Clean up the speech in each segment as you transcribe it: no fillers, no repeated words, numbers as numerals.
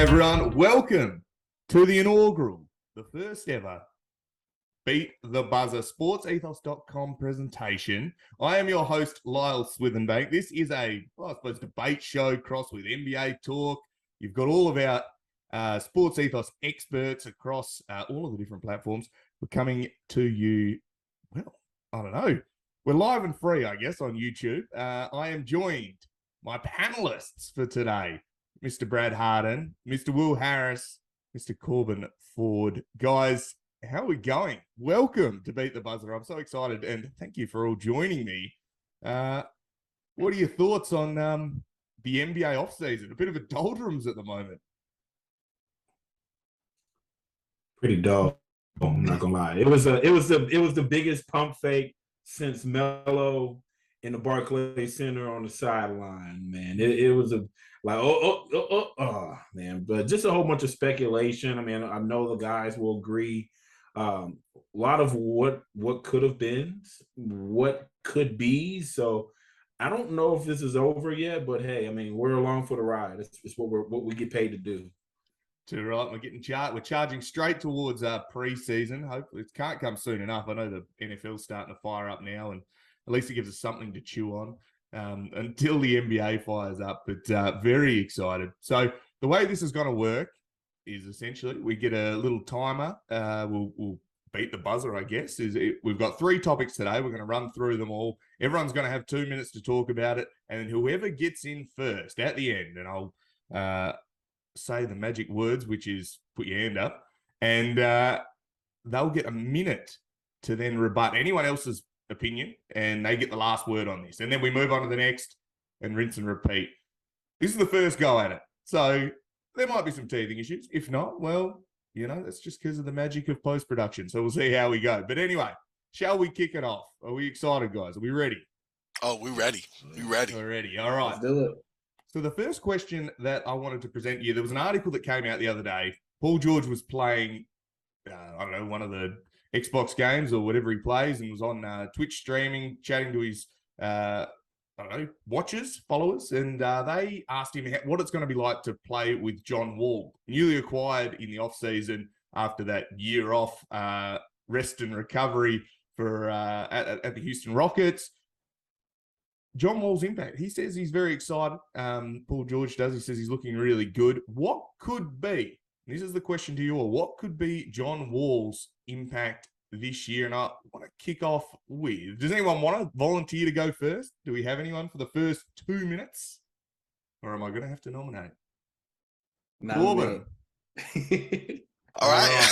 everyone. Welcome to the inaugural, the first ever Beat the Buzzer sportsethos.com presentation. I am your host, Lyle Swithenbank. This is a, well, I suppose, debate show crossed with NBA talk. You've got all of our sports ethos experts across all of the different platforms. We're coming to you, well, I don't know. We're live and free, I guess, on YouTube. I am joined, my panelists for today, Mr. Brad Hardin, Mr. Will Harris, Mr. Corban Ford. Guys, how are we going? Welcome to Beat the Buzzer. I'm so excited, and thank you for all joining me. What are your thoughts on the NBA offseason? A bit of a doldrums at the moment. Pretty dull. I'm not gonna lie. It was the biggest pump fake since Melo in the Barclays Center on the sideline, man. It was man. But just a whole bunch of speculation. I mean, I know the guys will agree. A lot of what could have been, what could be. So I don't know if this is over yet, but hey, I mean, we're along for the ride. It's what we get paid to do. Too right. We're charging straight towards preseason. Hopefully it can't come soon enough. I know the NFL's starting to fire up now, and at least it gives us something to chew on until the NBA fires up. But very excited. So the way this is going to work is essentially we get a little timer. We'll beat the buzzer, I guess. We've got 3 topics today. We're going to run through them all. Everyone's going to have 2 minutes to talk about it, and whoever gets in first at the end, and I'll say the magic words, which is put your hand up, and they'll get a minute to then rebut anyone else's opinion, and they get the last word on this. And then we move on to the next and rinse and repeat. This is the first go at it. So there might be some teething issues. If not, well, that's just because of the magic of post-production. So we'll see how we go. But anyway, shall we kick it off? Are we excited, guys? Are we ready? Oh, we're ready. We're ready. We're ready. All right. Let's do it. So the first question that I wanted to present you, there was an article that came out the other day. Paul George was playing, I don't know, one of the Xbox games or whatever he plays, and was on Twitch streaming, chatting to his, watchers, followers, and they asked him what it's going to be like to play with John Wall, newly acquired in the offseason after that year off, rest and recovery for at the Houston Rockets. John Wall's impact. He says he's very excited. Paul George does. He says he's looking really good. What could be, this is the question to you all, what could be John Wall's impact this year? And I want to kick off with, does anyone want to volunteer to go first? Do we have anyone for the first 2 minutes? Or am I going to have to nominate? Corban. All right.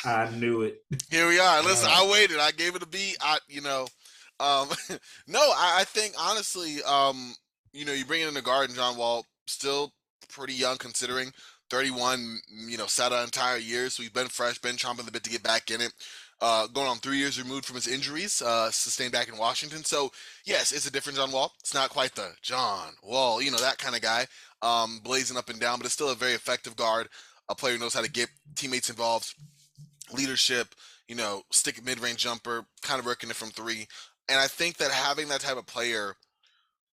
I knew it. Here we are. Listen, I waited. I gave it a beat. I think honestly, you bring in the guard and John Wall, still pretty young considering 31, sat an entire year. So he's been fresh, been chomping the bit to get back in it. Going on 3 years removed from his injuries, sustained back in Washington. So yes, it's a different John Wall. It's not quite the John Wall, that kind of guy, blazing up and down, but it's still a very effective guard, a player who knows how to get teammates involved, leadership, stick mid-range jumper, kind of working it from 3. And I think that having that type of player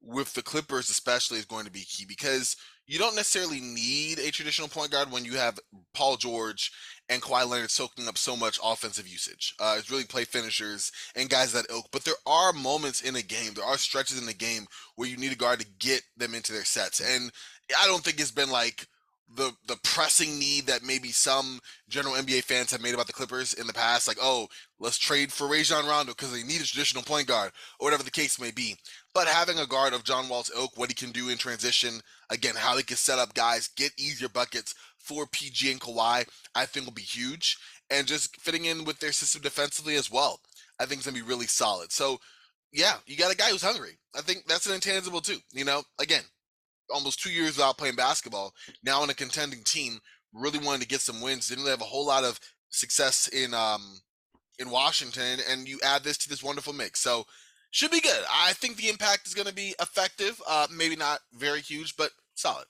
with the Clippers especially is going to be key, because you don't necessarily need a traditional point guard when you have Paul George and Kawhi Leonard soaking up so much offensive usage. It's really play finishers and guys that ilk. But there are moments in a game, there are stretches in the game where you need a guard to get them into their sets. And I don't think it's been like the pressing need that maybe some general NBA fans have made about the Clippers in the past, like, oh, let's trade for Rajon Rondo because they need a traditional point guard, or whatever the case may be. But having a guard of John Wall's ilk, what he can do in transition, again, how he can set up guys, get easier buckets for PG and Kawhi, I think will be huge. And just fitting in with their system defensively as well, I think it's going to be really solid. So, yeah, you got a guy who's hungry. I think that's an intangible too. Again, almost 2 years without playing basketball, now on a contending team, really wanted to get some wins, didn't really have a whole lot of success in Washington, and you add this to this wonderful mix. So should be good. I think the impact is going to be effective, maybe not very huge, but solid.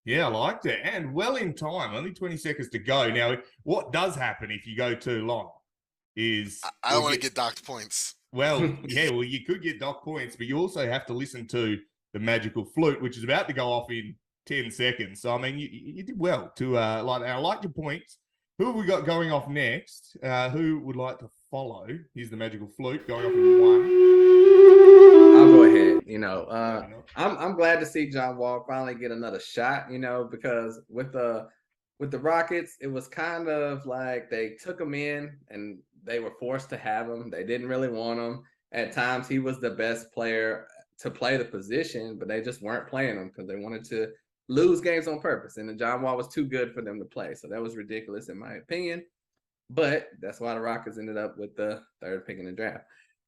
Yeah, I liked it. And well in time, only 20 seconds to go. Now, what does happen if you go too long is... I don't want to get docked points. Well, you could get docked points, but you also have to listen to the magical flute, which is about to go off in 10 seconds. So, I mean, you did well to I like your points. Who have we got going off next? Who would like to follow? Here's the magical flute going off in 1. I'll go ahead. I'm glad to see John Wall finally get another shot, because with the Rockets, it was kind of like they took him in and they were forced to have him. They didn't really want him. At times, he was the best player to play the position, but they just weren't playing him because they wanted to lose games on purpose. And John Wall was too good for them to play. So that was ridiculous in my opinion. But that's why the Rockets ended up with the 3rd pick in the draft.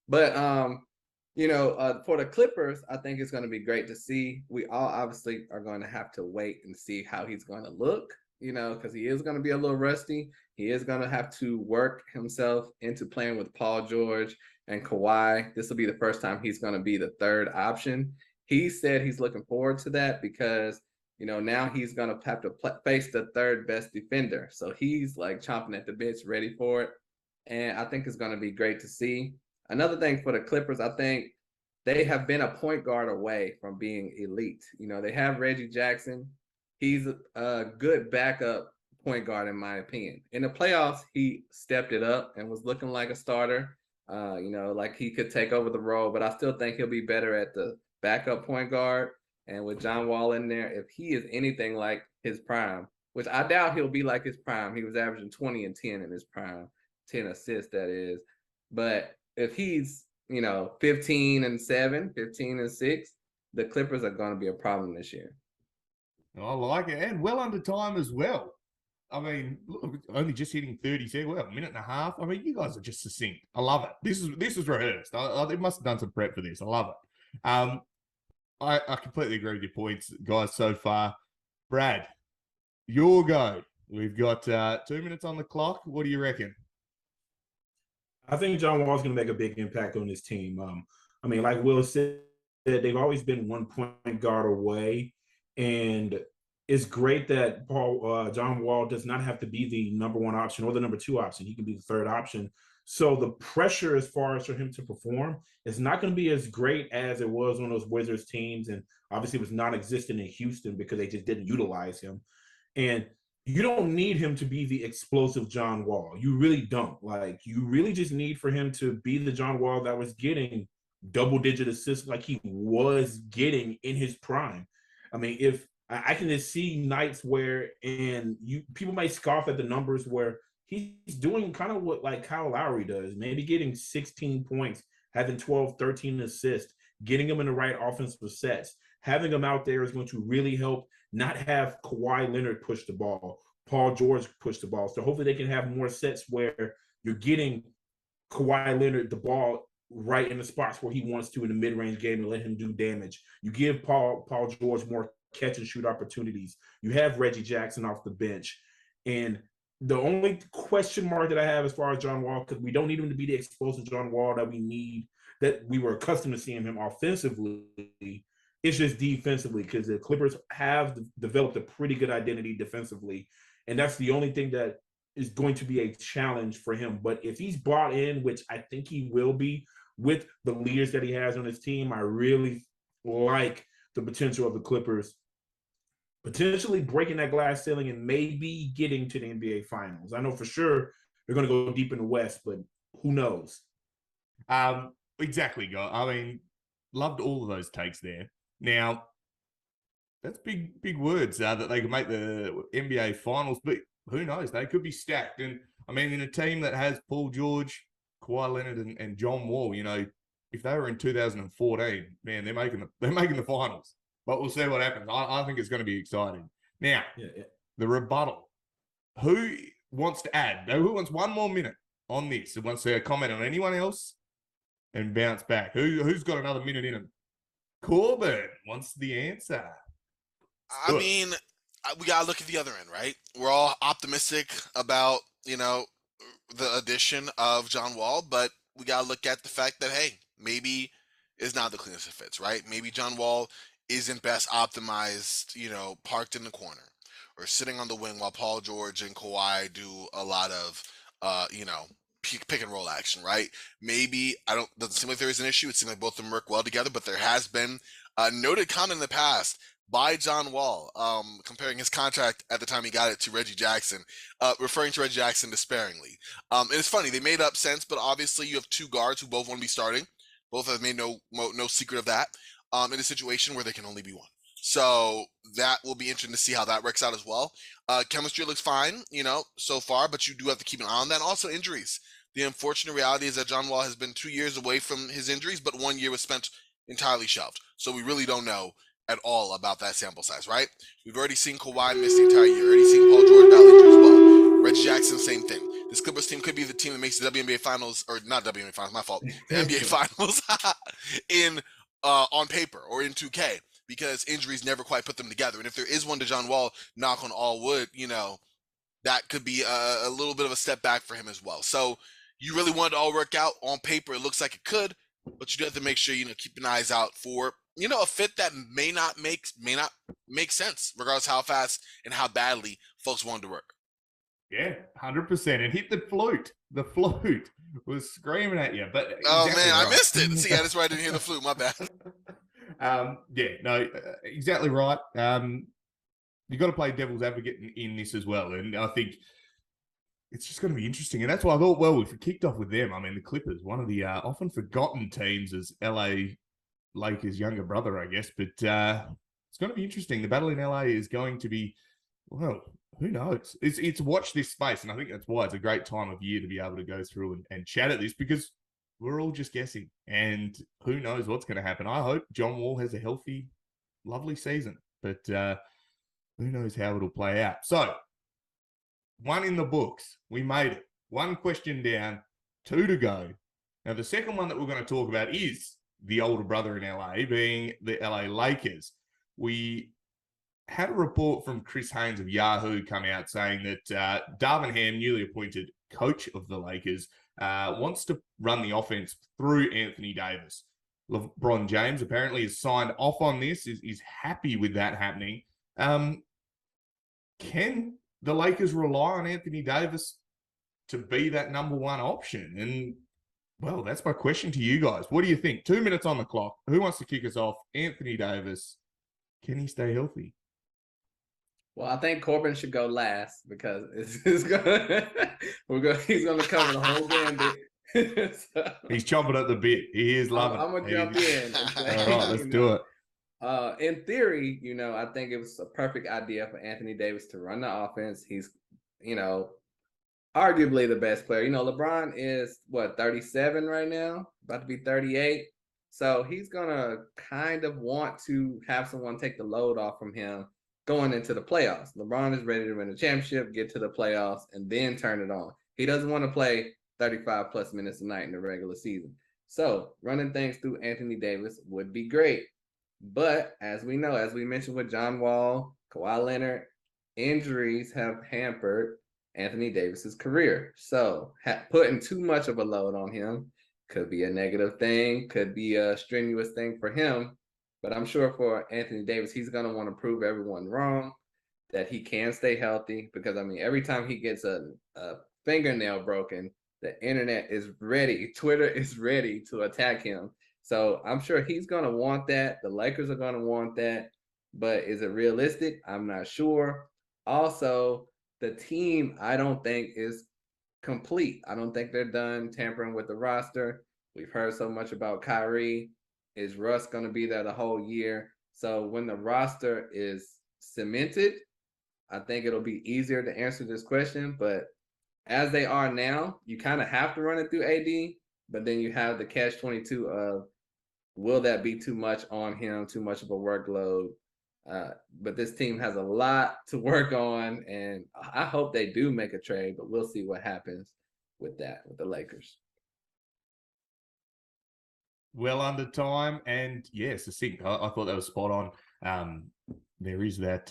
But, for the Clippers, I think it's going to be great to see. We all obviously are going to have to wait and see how he's going to look, because he is going to be a little rusty. He is going to have to work himself into playing with Paul George and Kawhi. This will be the first time he's going to be the 3rd option. He said he's looking forward to that because, now he's going to have to face the 3rd best defender. So he's like chomping at the bits, ready for it. And I think it's going to be great to see. Another thing for the Clippers, I think they have been a point guard away from being elite. They have Reggie Jackson. He's a good backup point guard, in my opinion. In the playoffs, he stepped it up and was looking like a starter. Like he could take over the role, but I still think he'll be better at the backup point guard. And with John Wall in there, if he is anything like his prime, which I doubt he'll be like his prime. He was averaging 20 and 10 in his prime, 10 assists, that is. But if he's, 15 and 7, 15 and 6, the Clippers are going to be a problem this year. I like it. And well under time as well. I mean, look, only just hitting 30 seconds, a minute and a half. I mean, you guys are just succinct. I love it. This is rehearsed. They must have done some prep for this. I love it. I completely agree with your points, guys, so far. Brad, your go. We've got 2 minutes on the clock. What do you reckon? I think John Wall's going to make a big impact on this team. Like Will said, they've always been 1 point guard away, and it's great that John Wall does not have to be the number 1 option or the number 2 option. He can be the 3rd option. So the pressure as far as for him to perform is not going to be as great as it was on those Wizards teams, and obviously it was non-existent in Houston because they just didn't utilize him. And you don't need him to be the explosive John Wall. You really don't. Like, you really just need for him to be the John Wall that was getting double-digit assists like he was getting in his prime. I mean, if I can just see nights where, and people might scoff at the numbers where he's doing kind of what like Kyle Lowry does, maybe getting 16 points, having 12, 13 assists, getting him in the right offensive sets. Having him out there is going to really help not have Kawhi Leonard push the ball, Paul George push the ball. So hopefully they can have more sets where you're getting Kawhi Leonard the ball right in the spots where he wants to in the mid-range game and let him do damage. You give Paul George more catch and shoot opportunities. You have Reggie Jackson off the bench. And the only question mark that I have as far as John Wall, because we don't need him to be the explosive John Wall that we were accustomed to seeing him offensively, it's just defensively, because the Clippers have developed a pretty good identity defensively. And that's the only thing that is going to be a challenge for him. But if he's bought in, which I think he will be with the leaders that he has on his team, I really like the potential of the Clippers potentially breaking that glass ceiling and maybe getting to the NBA Finals. I know for sure they're going to go deep in the West, but who knows? Exactly, guys. I mean, loved all of those takes there. Now, that's big words that they can make the NBA Finals, but who knows? They could be stacked. And I mean, in a team that has Paul George, Kawhi Leonard, and John Wall, if they were in 2014, man, they're making the finals. But we'll see what happens. I think it's going to be exciting. Now, The rebuttal. Who wants to add? Who wants 1 more minute on this? Who wants to comment on anyone else and bounce back? Who's got another minute in him? Corban wants the answer. I mean, we got to look at the other end, right? We're all optimistic about, the addition of John Wall, but we got to look at the fact that, hey, maybe it's not the cleanest of fits, right? Maybe John Wall isn't best optimized, parked in the corner or sitting on the wing while Paul George and Kawhi do a lot of, pick and roll action, right? Maybe doesn't seem like there is an issue. It seems like both of them work well together, but there has been a noted comment in the past by John Wall, comparing his contract at the time he got it to Reggie Jackson, referring to Reggie Jackson despairingly. And it's funny, they made up sense, but obviously you have two guards who both want to be starting. Both have made no secret of that, in a situation where there can only be one. So that will be interesting to see how that works out as well. Chemistry looks fine, so far, but you do have to keep an eye on that. And also injuries. The unfortunate reality is that John Wall has been 2 years away from his injuries, but 1 year was spent entirely shelved. So we really don't know at all about that sample size, right? We've already seen Kawhi miss the entire year. Already seen Paul George battle injuries as well. Reggie Jackson, same thing. This Clippers team could be the team that makes the WNBA Finals, or not WNBA Finals, my fault. The NBA Finals in on paper or in 2K, because injuries never quite put them together. And if there is one to John Wall, knock on all wood, that could be a little bit of a step back for him as well. So you really want it to all work out. On paper, it looks like it could, but you do have to make sure, keep an eyes out for, a fit that may not make sense, regardless how fast and how badly folks want to work. Yeah, 100%. And hit the flute. The flute was screaming at you. But oh, exactly man, right. I missed it. See, that's why I didn't hear the flute. My bad. Exactly right. You've got to play devil's advocate in this as well. And I think it's just going to be interesting. And that's why I thought, well, if we kicked off with them, I mean, the Clippers, one of the often forgotten teams as LA Lakers' younger brother, I guess. But it's going to be interesting. The battle in LA is going to be, well, who knows? It's watch this space. And I think that's why it's a great time of year to be able to go through and chat at this, because we're all just guessing. And who knows what's going to happen. I hope John Wall has a healthy, lovely season. But who knows how it'll play out. So, 1 in the books. We made it. 1 question down, 2 to go. Now, the second one that we're going to talk about is the older brother in LA, being the LA Lakers. We had a report from Chris Haynes of Yahoo come out saying that Darvin Ham, newly appointed coach of the Lakers, wants to run the offense through Anthony Davis. LeBron James apparently has signed off on this, is happy with that happening. Can the Lakers rely on Anthony Davis to be that number 1 option? And, well, that's my question to you guys. What do you think? 2 minutes on the clock. Who wants to kick us off? Anthony Davis. Can he stay healthy? Well, I think Corban should go last, because he's going to cover the whole gambit. So, he's chomping at the bit. He is loving it. I'm going to jump in. All right, let's do it. In theory, I think it was a perfect idea for Anthony Davis to run the offense. He's, arguably the best player. LeBron is 37 right now, about to be 38. So he's going to kind of want to have someone take the load off from him going into the playoffs. LeBron is ready to win a championship, get to the playoffs, and then turn it on. He doesn't want to play 35 plus minutes a night in the regular season. So running things through Anthony Davis would be great. But as we know, as we mentioned with John Wall, Kawhi Leonard, injuries have hampered Anthony Davis's career. So putting too much of a load on him could be a negative thing, could be a strenuous thing for him. But I'm sure for Anthony Davis, he's going to want to prove everyone wrong, that he can stay healthy. Because, every time he gets a fingernail broken, the internet is ready. Twitter is ready to attack him. So I'm sure he's going to want that. The Lakers are going to want that. But is it realistic? I'm not sure. Also, the team, I don't think, is complete. I don't think they're done tampering with the roster. We've heard so much about Kyrie. Is Russ going to be there the whole year? So when the roster is cemented, I think it'll be easier to answer this question. But as they are now, you kind of have to run it through AD. But then you have the catch-22 of, will that be too much on him, too much of a workload? But this team has a lot to work on, and I hope they do make a trade, but we'll see what happens with that, with the Lakers. Well under time, and yes, succinct. I thought that was spot on. There is that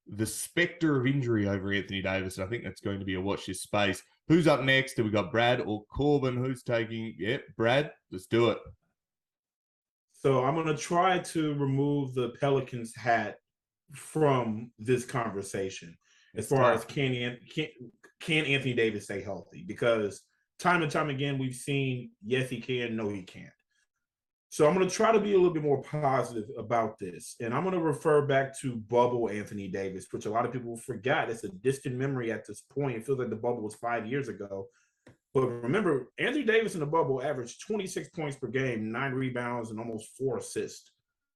the specter of injury over Anthony Davis, and I think that's going to be a watch this space. Who's up next? Have we got Brad or Corban? Who's taking? Yep, Brad. Let's do it. So I'm going to try to remove the Pelicans hat from this conversation as far as can Anthony Davis stay healthy, because time and time again we've seen yes he can, no he can't. So I'm going to try to be a little bit more positive about this. And I'm going to refer back to bubble Anthony Davis, which a lot of people forgot. It's a distant memory at this point. It feels like the bubble was 5 years ago. But remember, Anthony Davis in the bubble averaged 26 points per game, 9 rebounds, and almost 4 assists.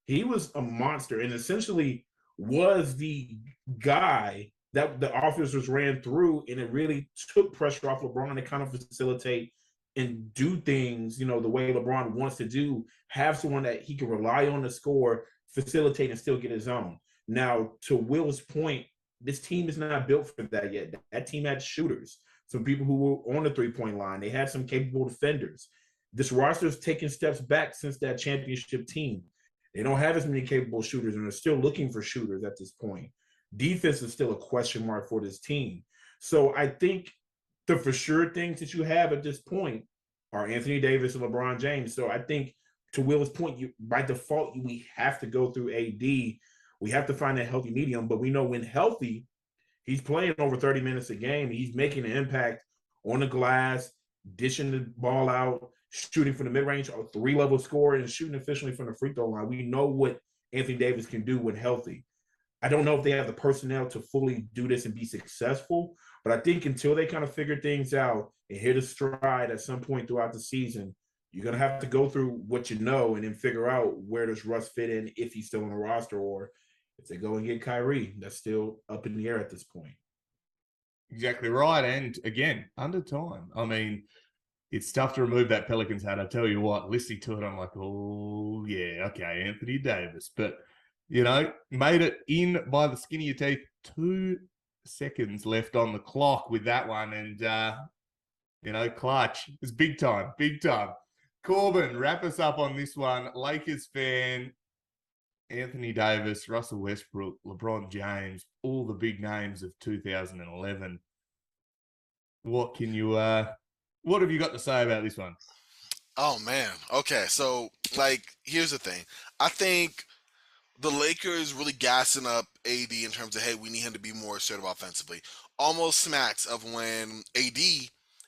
He was a monster and essentially was the guy that the officers ran through, and it really took pressure off LeBron to kind of facilitate and do things, the way LeBron wants to do, have someone that he can rely on to score, facilitate, and still get his own. Now, to Will's point, this team is not built for that yet. That team had shooters, some people who were on the three-point line. They had some capable defenders. This roster is taking steps back since that championship team. They don't have as many capable shooters, and they're still looking for shooters at this point. Defense is still a question mark for this team. So I think the for sure things that you have at this point are Anthony Davis and LeBron James. So I think, to Will's point, by default, we have to go through AD. We have to find that healthy medium. But we know when healthy, he's playing over 30 minutes a game. He's making an impact on the glass, dishing the ball out, shooting from the mid-range, a 3-level score, and shooting efficiently from the free throw line. We know what Anthony Davis can do when healthy. I don't know if they have the personnel to fully do this and be successful, but I think until they kind of figure things out and hit a stride at some point throughout the season, you're going to have to go through what you know and then figure out where does Russ fit in, if he's still on the roster, or if they go and get Kyrie. That's still up in the air at this point. Exactly right. And again, under time. I mean, it's tough to remove that Pelicans hat. I tell you what, listening to it, I'm like, oh, yeah, okay, Anthony Davis. But, made it in by the skin of your teeth. 2 seconds left on the clock with that one. And, clutch. It's big time, big time. Corban, wrap us up on this one. Lakers fan, Anthony Davis, Russell Westbrook, LeBron James, all the big names of 2011. What have you got to say about this one? Oh, man. Okay, so, here's the thing. I think the Lakers really gassing up AD in terms of, hey, we need him to be more assertive offensively. Almost smacks of when AD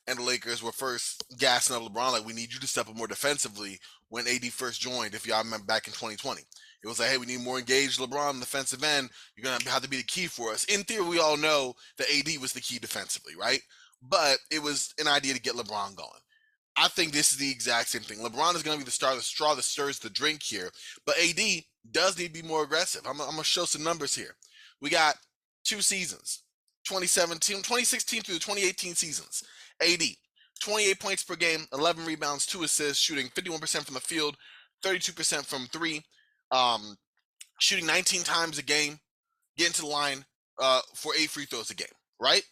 and the Lakers were first gassing up LeBron, we need you to step up more defensively when AD first joined, if y'all remember back in 2020. It was like, hey, we need more engaged LeBron on the defensive end. You're going to have to be the key for us. In theory, we all know that AD was the key defensively, right? But it was an idea to get LeBron going. I think this is the exact same thing. LeBron is going to be the straw that stirs the drink here. But AD does need to be more aggressive. I'm going to show some numbers here. We got 2 seasons, 2016 through the 2018 seasons. AD, 28 points per game, 11 rebounds, 2 assists, shooting 51% from the field, 32% from 3, shooting 19 times a game, getting to the line for 8 free throws a game, right?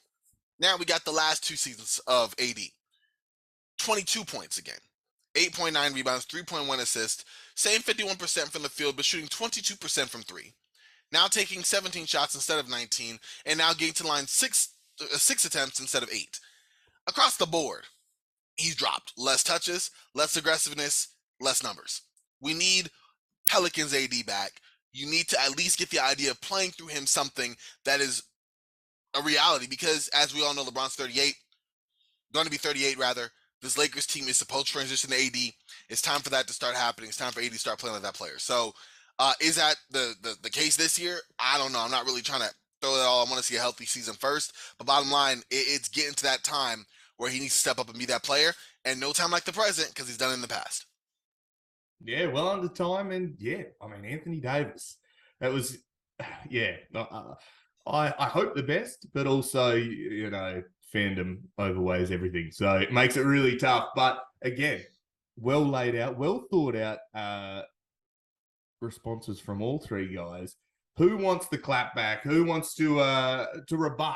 Now we got the last 2 seasons of AD. 22 points a game, 8.9 rebounds, 3.1 assists, same 51% from the field, but shooting 22% from 3. Now taking 17 shots instead of 19, and now getting to the line 6 attempts instead of 8. Across the board, he's dropped. Less touches, less aggressiveness, less numbers. We need Pelicans AD back. You need to at least get the idea of playing through him something that is a reality, because as we all know, LeBron's 38, going to be 38 rather. This Lakers team is supposed to transition to AD. It's time for that to start happening. It's time for AD to start playing like that player. So is that the case this year? I don't know. I'm not really trying to throw it all. I want to see a healthy season first. But bottom line, it's getting to that time where he needs to step up and be that player. And no time like the present, because he's done it in the past. Yeah, well under time. And Anthony Davis. That was, I hope the best, but also, fandom overweighs everything. So it makes it really tough. But again, well laid out, well thought out responses from all 3 guys. Who wants the clap back? Who wants to rebut?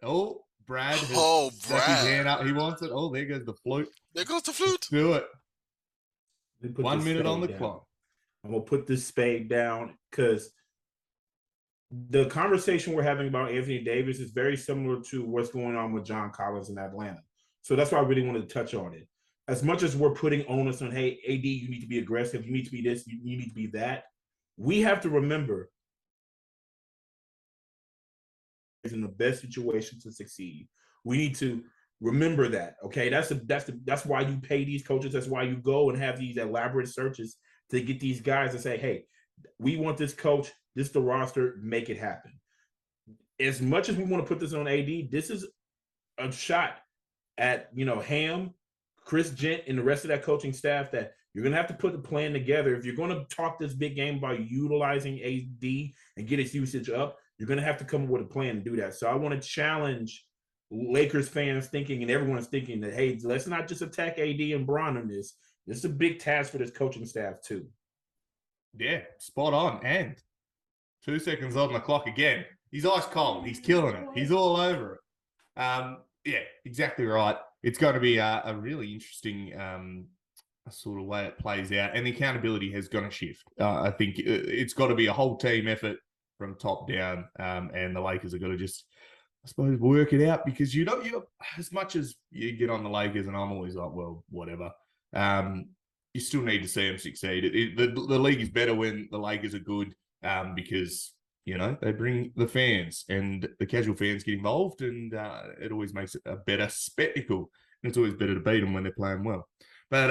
Oh, Brad. Brad. His hand up. He wants it. Oh, there goes the flute. There goes the flute. Let's do it. 1 minute on the clock. I'm going to put this spade down because the conversation we're having about Anthony Davis is very similar to what's going on with John Collins in Atlanta. So that's why I really wanted to touch on it. As much as we're putting onus on, hey, AD, you need to be aggressive, you need to be this, you need to be that, we have to remember he's in the best situation to succeed. We need to remember that, okay? That's why you pay these coaches. That's why you go and have these elaborate searches to get these guys to say, hey, we want this coach, this is the roster, make it happen. As much as we want to put this on AD, this is a shot at, Ham, Chris Gent, and the rest of that coaching staff that you're going to have to put the plan together. If you're going to talk this big game about utilizing AD and get its usage up, you're going to have to come up with a plan to do that. So I want to challenge Lakers fans thinking, and everyone's thinking that, hey, let's not just attack AD and Bron on this. This is a big task for this coaching staff too. Yeah, spot on. And 2 seconds on the clock again. He's ice cold. He's killing it. He's all over it. Yeah, exactly right. It's going to be a really interesting sort of way it plays out. And the accountability has got to shift. I think it's got to be a whole team effort from top down. And the Lakers have got to just, I suppose, work it out, because you as much as you get on the Lakers, and I'm always like, well, whatever, you still need to see them succeed. The league is better when the Lakers are good, because they bring the fans, and the casual fans get involved, and it always makes it a better spectacle. And it's always better to beat them when they're playing well. But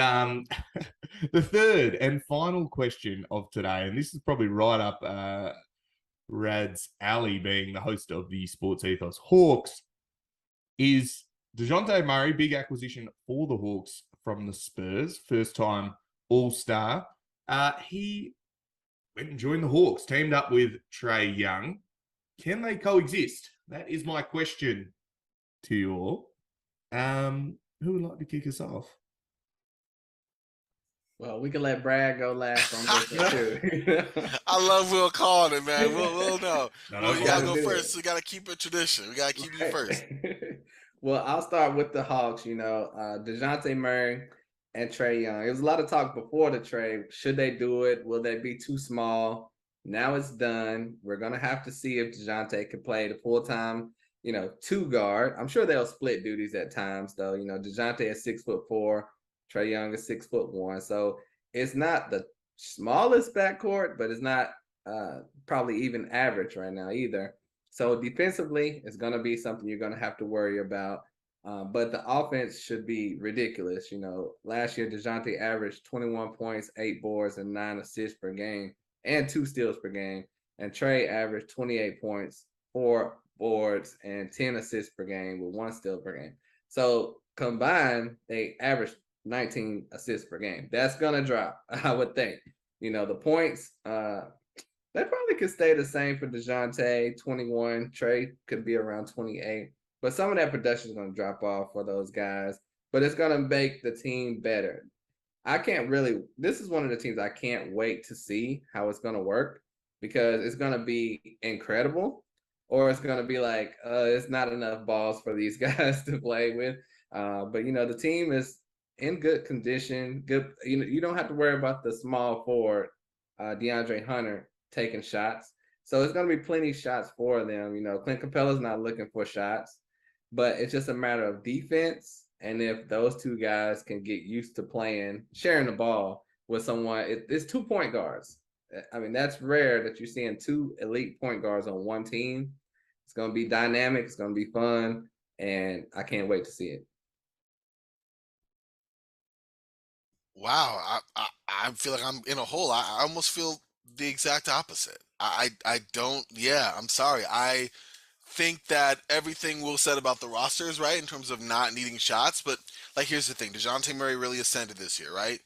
the third and final question of today, and this is probably right up Rad's alley, being the host of the Sports Ethos Hawks, is Dejounte Murray, big acquisition for the Hawks from the Spurs, first-time All-Star. He went and joined the Hawks, teamed up with Trae Young. Can they coexist? That is my question to you all. Who would like to kick us off? Well, we can let Brad go last on this one too. I love Will calling it, man. We'll know. No, you gotta go first. We gotta keep it tradition. We gotta keep you first. Well, I'll start with the Hawks. Dejounte Murray and Trae Young. There was a lot of talk before the trade. Should they do it? Will they be too small? Now it's done. We're gonna have to see if Dejounte can play the full-time, two guard. I'm sure they'll split duties at times, though. Dejounte is 6'4". Trae Young is 6'1". So it's not the smallest backcourt, but it's not probably even average right now either. So defensively, it's going to be something you're going to have to worry about. But the offense should be ridiculous. Last year, Dejounte averaged 21 points, 8 boards, and 9 assists per game, and 2 steals per game. And Trae averaged 28 points, 4 boards, and 10 assists per game with 1 steal per game. So combined, they averaged 19 assists per game. That's going to drop, I would think. The points, they probably could stay the same for Dejounte, 21. Trae could be around 28. But some of that production is going to drop off for those guys. But it's going to make the team better. This is one of the teams I can't wait to see how it's going to work, because it's going to be incredible, or it's going to be like, it's not enough balls for these guys to play with. But, the team is in good condition. Good, you don't have to worry about the small forward, DeAndre Hunter, taking shots. So it's going to be plenty of shots for them. Clint Capella's not looking for shots, but it's just a matter of defense. And if those two guys can get used to sharing the ball with someone, it's 2 point guards. I mean, that's rare that you're seeing 2 elite point guards on one team. It's going to be dynamic. It's going to be fun. And I can't wait to see it. Wow, I feel like I'm in a hole. I almost feel the exact opposite. I don't. Yeah, I'm sorry. I think that everything Will said about the roster is right in terms of not needing shots. But here's the thing: Dejounte Murray really ascended this year, right?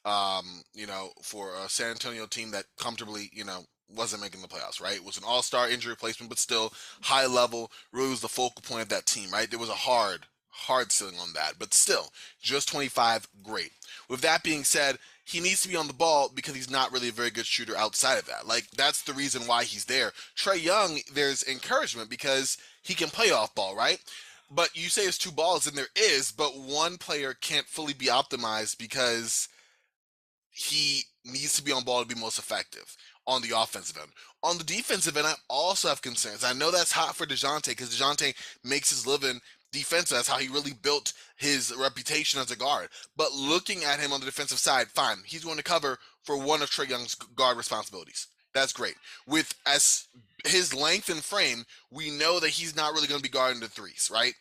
For a San Antonio team that comfortably, wasn't making the playoffs, right? It was an all-star injury replacement, but still high level. Really was the focal point of that team, right? There was a hard ceiling on that, but still, just 25, great. With that being said, he needs to be on the ball because he's not really a very good shooter outside of that. That's the reason why he's there. Trae Young, there's encouragement because he can play off ball, right? But you say it's 2 balls, and there is, but one player can't fully be optimized because he needs to be on ball to be most effective on the offensive end. On the defensive end, I also have concerns. I know that's hot for Dejounte because Dejounte makes his living defensive. That's how he really built his reputation as a guard. But looking at him on the defensive side, fine. He's going to cover for one of Trae Young's guard responsibilities. That's great. With as his length and frame, we know that he's not really going to be guarding the threes, right?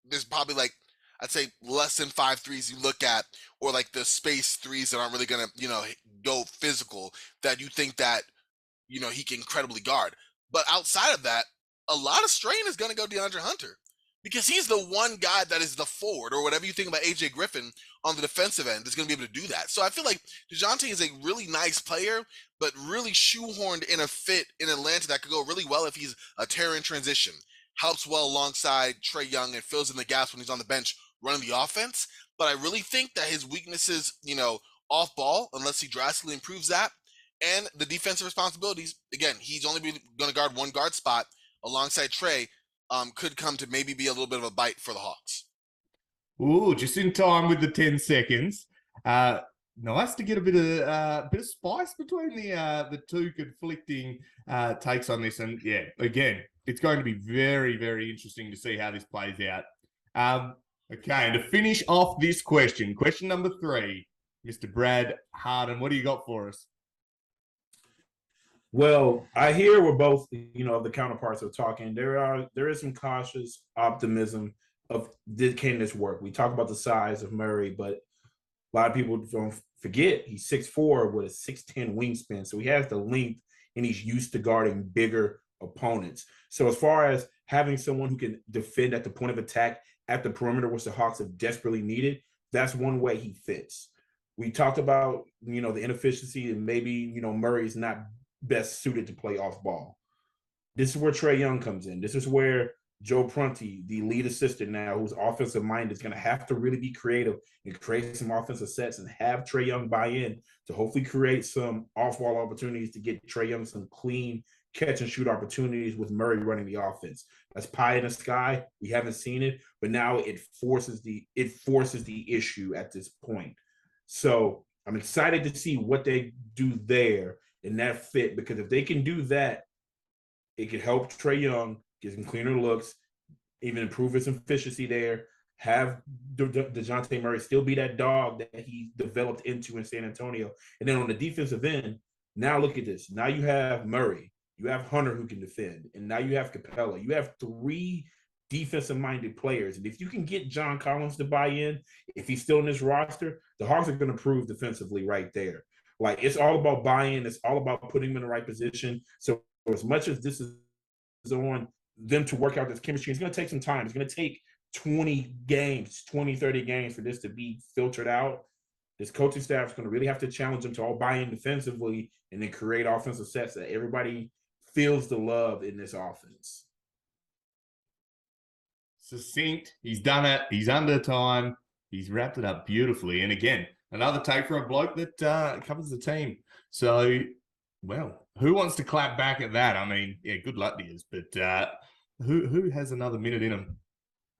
There's probably I'd say less than 5 threes you look at, or like the space threes that aren't really going to, go physical, that you think that, he can credibly guard. But outside of that, a lot of strain is going to go DeAndre Hunter, because he's the one guy that is the forward, or whatever you think about AJ Griffin on the defensive end, is going to be able to do that. So I feel like DeJounte is a really nice player, but really shoehorned in a fit in Atlanta that could go really well if he's a terror in transition, helps well alongside Trae Young, and fills in the gaps when he's on the bench running the offense. But I really think that his weaknesses, off ball, unless he drastically improves that, and the defensive responsibilities, again, he's only going to guard one guard spot alongside Trae, could come to maybe be a little bit of a bite for the Hawks. Ooh, just in time with the 10 seconds. Nice to get a bit of spice between the two conflicting takes on this. And yeah, again, it's going to be very, very interesting to see how this plays out. Okay, and to finish off this question number 3, Mr. Brad Hardin, what do you got for us? Well, I hear we're both, the counterparts are talking. There is some cautious optimism of can this work? We talk about the size of Murray, but a lot of people don't forget he's 6'4" with a 6'10" wingspan. So he has the length, and he's used to guarding bigger opponents. So as far as having someone who can defend at the point of attack at the perimeter, which the Hawks have desperately needed, that's one way he fits. We talked about, the inefficiency, and maybe, Murray's not best suited to play off ball. This is where Trae Young comes in. This is where Joe Prunty, the lead assistant now, who's offensive minded, is going to have to really be creative and create some offensive sets, and have Trae Young buy in to hopefully create some off-ball opportunities to get Trae Young some clean catch and shoot opportunities with Murray running the offense. That's pie in the sky. We haven't seen it, but now it forces the issue at this point. So I'm excited to see what they do there in that fit, because if they can do that, it could help Trae Young get some cleaner looks, even improve his efficiency there, have Dejounte Murray still be that dog that he developed into in San Antonio. And then on the defensive end, now look at this. Now you have Murray, you have Hunter who can defend, and now you have Capella. You have 3 defensive-minded players. And if you can get John Collins to buy in, if he's still in this roster, the Hawks are going to prove defensively right there. Like, it's all about buy-in. It's all about putting him in the right position. So as much as this is on them to work out this chemistry, it's going to take some time. It's going to take 20, 30 games for this to be filtered out. This coaching staff is going to really have to challenge them to all buy in defensively, and then create offensive sets that everybody feels the love in this offense. Succinct. He's done it. He's under time. He's wrapped it up beautifully. And again, another take for a bloke that covers the team. So, well, who wants to clap back at that? I mean, yeah, good luck to you. But who has another minute in him?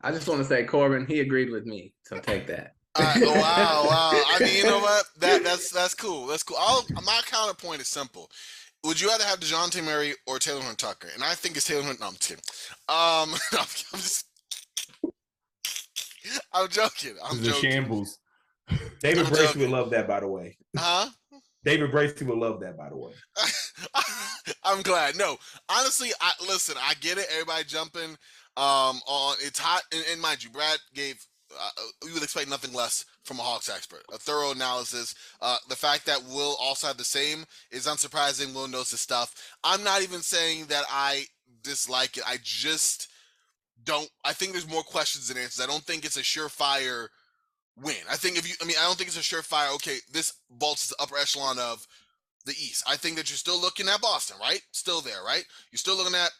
I just want to say, Corban, he agreed with me. So take that. Wow. I mean, you know what? That's cool. That's cool. My counterpoint is simple. Would you rather have DeJounte Murray or Taylor Horton-Tucker? And I think it's Taylor Horton. No, I'm kidding. I'm joking. I'm joking. Shambles. David Bracey would love that, by the way. Huh? David Bracey would love that, by the way. I'm glad. No, honestly, I get it. Everybody jumping on it's hot, and mind you, Brad gave. We would expect nothing less from a Hawks expert. A thorough analysis. The fact that Will also had the same is unsurprising. Will knows his stuff. I'm not even saying that I dislike it. I just don't. I think there's more questions than answers. I don't think it's a surefire win. I don't think it's a surefire, okay, this vaults the upper echelon of the East. I think that you're still looking at Boston, right? Still there, right? You're still looking at,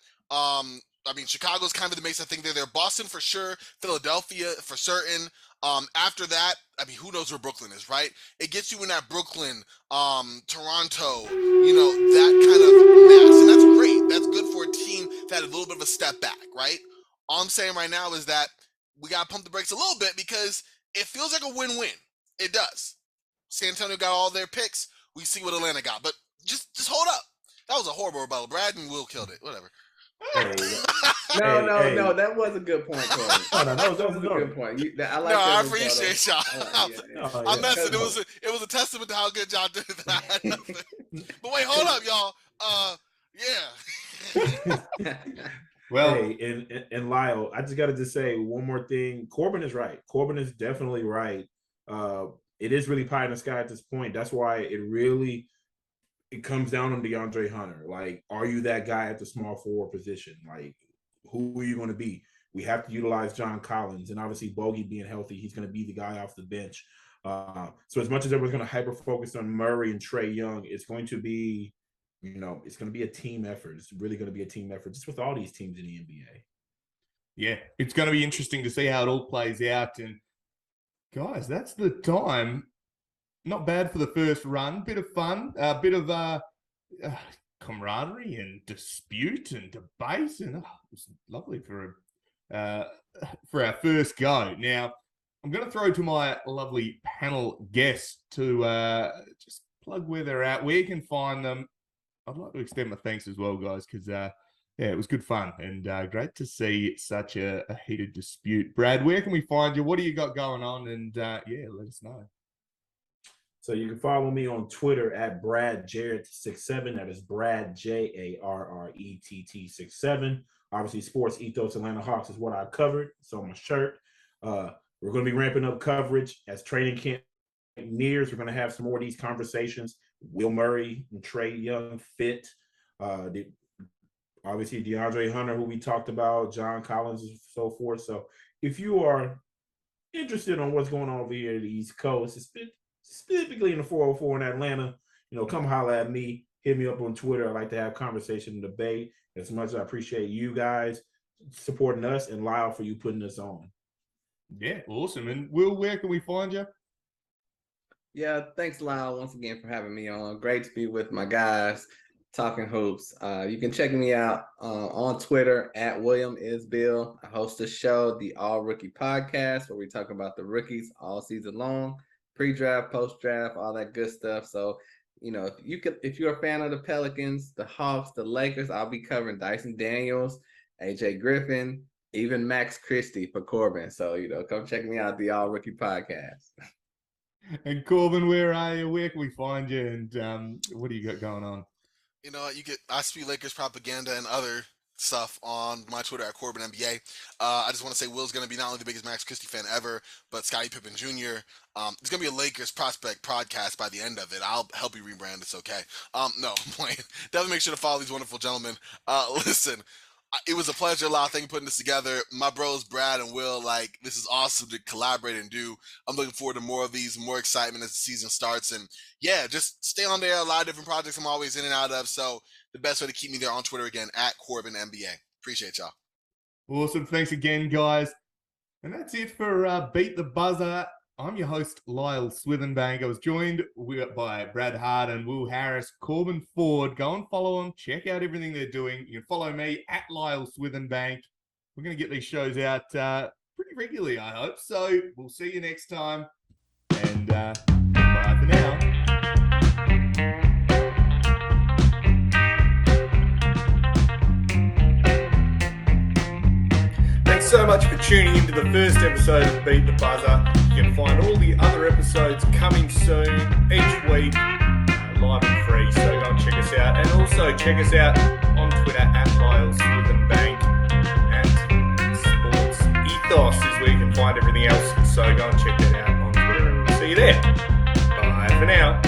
Chicago's kind of the mix. I think they're there. Boston for sure. Philadelphia for certain. After that, who knows where Brooklyn is, right? It gets you in that Brooklyn, Toronto, that kind of mass. And that's great. That's good for a team that had a little bit of a step back, right? All I'm saying right now is that we got to pump the brakes a little bit, because it feels like a win-win. It does. San Antonio got all their picks. We see what Atlanta got. But just hold up. That was a horrible rebuttal. Brad and Will killed it. Whatever. No, that was a good point, Corey. That was a good point. I appreciate y'all. I'm messing. It was a testament to how good y'all did that. But wait, hold up, y'all. Yeah. Well, hey, and Lyle, I just got to say one more thing. Corban is right. Corban is definitely right. It is really pie in the sky at this point. That's why it comes down on DeAndre Hunter. Like, are you that guy at the small forward position? Like, who are you going to be? We have to utilize John Collins, and obviously Bogey being healthy, he's going to be the guy off the bench. So as much as everyone's going to hyper focus on Murray and Trae Young, it's going to be, it's going to be a team effort. It's really going to be a team effort, just with all these teams in the NBA. Yeah, it's going to be interesting to see how it all plays out. And guys, that's the time. Not bad for the first run. Bit of fun, a bit of camaraderie and dispute and debate, and it was lovely for our first go. Now, I'm going to throw to my lovely panel guests to just plug where they're at, where you can find them. I'd like to extend my thanks as well, guys, because it was good fun and great to see such a heated dispute. Brad, where can we find you? What do you got going on? And let us know. So you can follow me on Twitter at BradJarrett67. That is Brad JARRETT67. Obviously, Sports Ethos Atlanta Hawks is what I covered. It's on my shirt. We're going to be ramping up coverage as training camp nears. We're going to have some more of these conversations. Will Murray and Trae Young fit? Obviously, DeAndre Hunter, who we talked about, John Collins, and so forth. So if you are interested on what's going on over here at the East Coast, specifically in the 404 in Atlanta, come holler at me. Hit me up on Twitter. I like to have conversation and debate. As much as I appreciate you guys supporting us, and Lyle for you putting us on. Yeah, awesome. And Will, where can we find you? Yeah, thanks, Lyle, once again for having me on. Great to be with my guys talking hoops. You can check me out on Twitter at William Is Bill. I host a show, the All Rookie Podcast, where we talk about the rookies all season long, pre-draft, post-draft, all that good stuff. So, if you're a fan of the Pelicans, the Hawks, the Lakers, I'll be covering Dyson Daniels, AJ Griffin, even Max Christie for Corban. So, come check me out at the All Rookie Podcast. And Corban, where are you? Where can we find you? And what do you got going on? You get I Speak Lakers propaganda and other stuff on my Twitter at Corban NBA. I just want to say Will's going to be not only the biggest Max Christie fan ever, but Scottie Pippen Jr. It's going to be a Lakers prospect podcast by the end of it. I'll help you rebrand. It's okay. No, I'm playing. Definitely make sure to follow these wonderful gentlemen. Listen, it was a pleasure, Lyle. Thank you for putting this together. My bros, Brad and Will, this is awesome to collaborate and do. I'm looking forward to more of these, more excitement as the season starts. And yeah, just stay on there. A lot of different projects I'm always in and out of. So the best way to keep me there on Twitter again, at Corban NBA. Appreciate y'all. Awesome. Thanks again, guys. And that's it for Beat the Buzzer. I'm your host, Lyle Swithenbank. I was joined by Brad Hardin, Will Harris, Corban Ford. Go and follow them. Check out everything they're doing. You can follow me at Lyle Swithenbank. We're going to get these shows out pretty regularly, I hope. So we'll see you next time. And bye for now. Thanks so much for tuning into the first episode of Beat the Buzzer. You can find all the other episodes coming soon, each week, live and free. So go and check us out. And also check us out on Twitter at Lyle Swithenbank. And Sports Ethos is where you can find everything else. So go and check that out on Twitter. See you there. Bye for now.